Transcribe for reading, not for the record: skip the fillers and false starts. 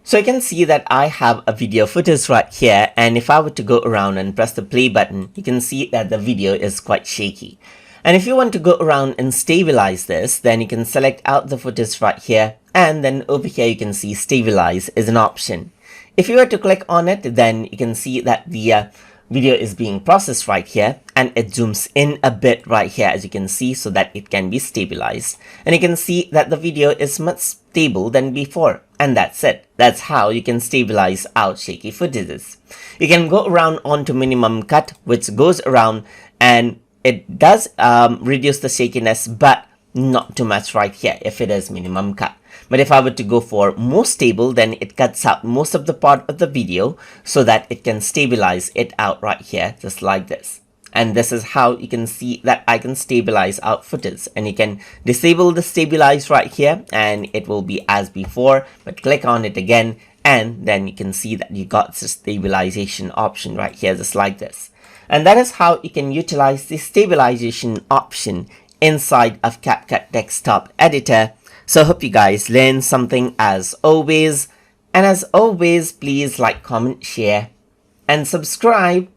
So you can see that I have a video footage right here, and if I were to go around and press the play button, you can see that the video is quite shaky. And if you want to go around and stabilize this, then you can select out the footage right here, and then over here you can see stabilize is an option. If you were to click on it, then you can see that the video is being processed right here, and it zooms in a bit right here, as you can see, so that it can be stabilized. And you can see that the video is much stable than before, and that's it. That's how you can stabilize out shaky footages. You can go around onto minimum cut, which goes around and it does reduce the shakiness, but not too much right here if it is minimum cut. But if I were to go for more stable, then it cuts out most of the part of the video so that it can stabilize it out right here, just like this. And this is how you can see that I can stabilize out footage. And you can disable the stabilize right here and it will be as before, but click on it again and then you can see that you got the stabilization option right here, just like this. And that is how you can utilize the stabilization option inside of CapCut desktop editor. So I hope you guys learned something as always. And as always, please like, comment, share, and subscribe.